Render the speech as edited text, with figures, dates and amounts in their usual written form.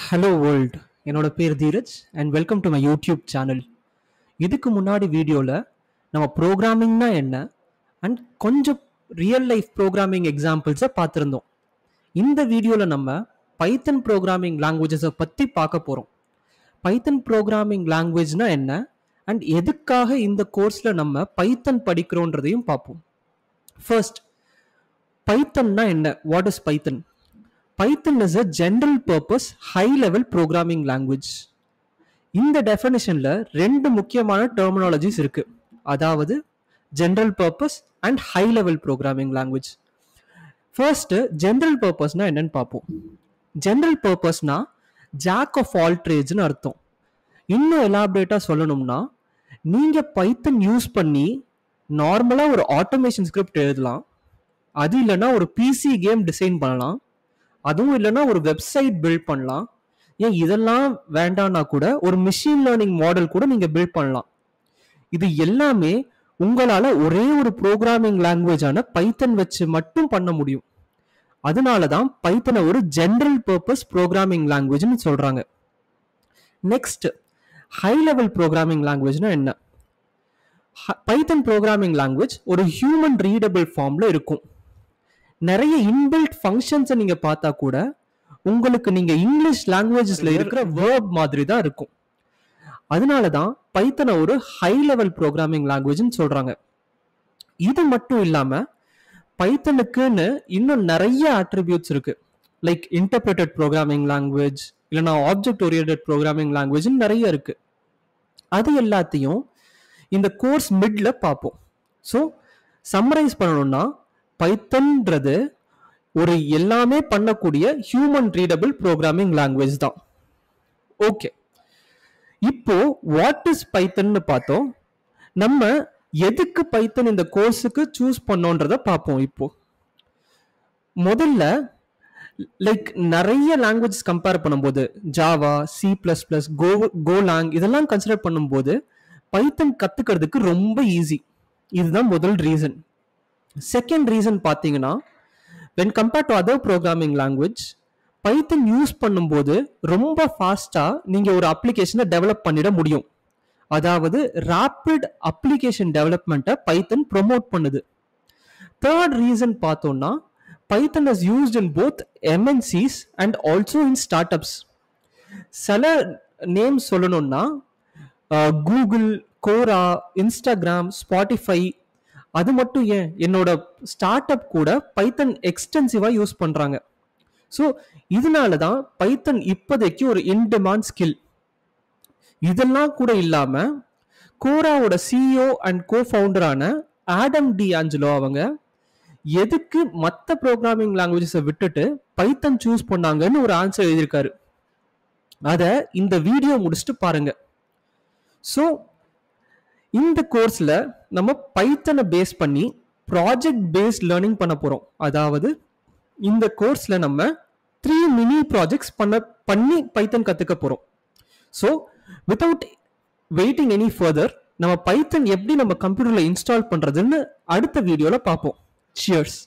Hello world. என்னோட பேர் Dheeraj and welcome to my YouTube channel. இதுக்கு முன்னாடி வீடியோவில் நம்ம ப்ரோக்ராமிங்னா என்ன அண்ட் கொஞ்சம் ரியல் லைஃப் ப்ரோக்ராமிங் எக்ஸாம்பிள்ஸை பார்த்துருந்தோம். இந்த வீடியோவில் நம்ம பைத்தன் ப்ரோக்ராமிங் லாங்குவேஜஸை பற்றி பார்க்க போகிறோம். பைத்தன் ப்ரோக்ராமிங் லாங்குவேஜ்னா என்ன அண்ட் எதுக்காக இந்த கோர்ஸில் நம்ம பைத்தன் படிக்கிறோன்றதையும் பார்ப்போம். ஃபர்ஸ்ட், பைத்தன்னா என்ன? What is Python? Python is a general purpose high level programming language. இந்த டெஃபினிஷன்ல ரெண்டு முக்கியமான டெர்மினாலஜிஸ் இருக்கு. அதாவது general purpose and high level programming language. First, general purposeனா என்னன்னு பார்ப்போம். general purposeனா jack of all tradesனு அர்த்தம். இன்னும் எலாபரேட்டா சொல்லணும்னா, நீங்க பைத்தன் யூஸ் பண்ணி நார்மலா ஒரு ஆட்டோமேஷன் ஸ்கிரிப்ட் எழுதலாம். அது இல்லைன்னா ஒரு பிசி கேம் டிசைன் பண்ணலாம். அதுவும் இல்லைன்னா ஒரு வெப்சைட் பில்ட் பண்ணலாம். ஏன் இதெல்லாம் வேண்டாம்னா கூட ஒரு மிஷின் லேர்னிங் மாடல் கூட நீங்க பில்ட் பண்ணலாம். இது எல்லாமே உங்களால ஒரே ஒரு ப்ரோக்ராமிங் லாங்குவேஜான பைத்தன் வச்சு மட்டும் பண்ண முடியும். அதனாலதான் பைத்தனை ஒரு ஜெனரல் பர்பஸ் ப்ரோக்ராமிங் லாங்குவேஜ்னு சொல்றாங்க. நெக்ஸ்ட், ஹை லெவல் ப்ரோக்ராமிங் லாங்குவேஜ்னா என்ன? பைத்தன் ப்ரோக்ராமிங் லாங்குவேஜ் ஒரு ஹியூமன் ரீடபிள் ஃபார்ம்ல இருக்கும். நிறைய இன்பில்ட் ஃபங்க்ஷன்ஸை நீங்க பார்த்தா கூட உங்களுக்கு நீங்க இங்கிலீஷ் லாங்குவேஜஸ்ல இருக்கிற வேர்ப் மாதிரி தான் இருக்கும். அதனாலதான் பைத்தனை ஒரு ஹை லெவல் ப்ரோக்ராமிங் லாங்குவேஜ்னு சொல்றாங்க. இது மட்டும் இல்லாம பைத்தனுக்குன்னு இன்னும் நிறைய அட்ரிபியூட்ஸ் இருக்கு. லைக் இன்டர்பிரட்டட் ப்ரோக்ராமிங் லாங்குவேஜ், இல்லைன்னா ஆப்ஜெக்ட் ஓரியன்டட் ப்ரோக்ராமிங் லாங்குவேஜ் நிறைய இருக்கு. அது எல்லாத்தையும் இந்த கோர்ஸ் மிட்ல பார்ப்போம். ஸோ சம்மரைஸ் பண்ணணும்னா, பைத்தன்ன்றது ஒரு எல்லாமே பண்ணக்கூடிய ஹியூமன் ரீடபிள் ப்ரோக்ராமிங் லாங்குவேஜ் தான். ஓகே, இப்போ வாட் இஸ் பைத்தன்னு பார்த்தோம். நம்ம எதுக்கு பைத்தன் இந்த கோர்ஸுக்கு சூஸ் பண்ணோன்றத பார்ப்போம். இப்போ முதல்ல லைக் நிறைய லாங்குவேஜ் கம்பேர் பண்ணும்போது Java, C plus plus, Golang இதெல்லாம் கன்சிடர் பண்ணும்போது பைத்தன் கத்துக்கிறதுக்கு ரொம்ப ஈஸி. இதுதான் முதல் ரீசன். செகண்ட் ரீசன் பார்த்தீங்கன்னா, when compared to other programming language, Python use பண்ணும்போது ரொம்ப ஃபாஸ்டா நீங்க ஒரு அப்ளிகேஷனை டெவலப் பண்ணிட முடியும். அதாவது ராபிட் அப்ளிகேஷன் டெவலப்மெண்ட்டை பைத்தன் ப்ரொமோட் பண்ணுது. தேர்ட் ரீசன் பார்த்தோம்னா, Python is used in both MNCs and also in startups. சில நேம் சொல்லணும்னா கூகுள், கோரா, இன்ஸ்டாகிராம், ஸ்பாட்டிஃபை, அது மட்டும் ஏன் என்னோட ஸ்டார்ட் அப் கூட பைத்தன் எக்ஸ்டென்சிவா யூஸ் பண்றாங்க. ஸோ இதனால தான் பைத்தன் இப்போதைக்கு ஒரு இன்டிமாண்ட் ஸ்கில். இதெல்லாம் கூட இல்லாம கோராவோட சிஇஓ அண்ட் கோ ஃபவுண்டரான ஆடம் டி ஆஞ்சலோ அவங்க எதுக்கு மற்ற ப்ரோக்ராமிங் லாங்குவேஜஸை விட்டுட்டு பைத்தன் சூஸ் பண்ணாங்கன்னு ஒரு ஆன்சர் எழுதியிருக்காரு. அதை இந்த வீடியோ முடிச்சுட்டு பாருங்க. ஸோ இந்த கோர்ஸ்ல நம்ம பைத்தனை பேஸ் பண்ணி ப்ராஜெக்ட் பேஸ்ட் லேர்னிங் பண்ண போறோம். அதாவது இந்த கோர்ஸ்ல நம்ம 3 மினி ப்ராஜெக்ட்ஸ் பண்ணி பைத்தன் கத்துக்க போறோம். So without waiting any further, நம்ம பைத்தன் எப்படி நம்ம கம்ப்யூட்டர்ல இன்ஸ்டால் பண்றதுன்னு அடுத்த வீடியோல பார்ப்போம். சியர்ஸ்.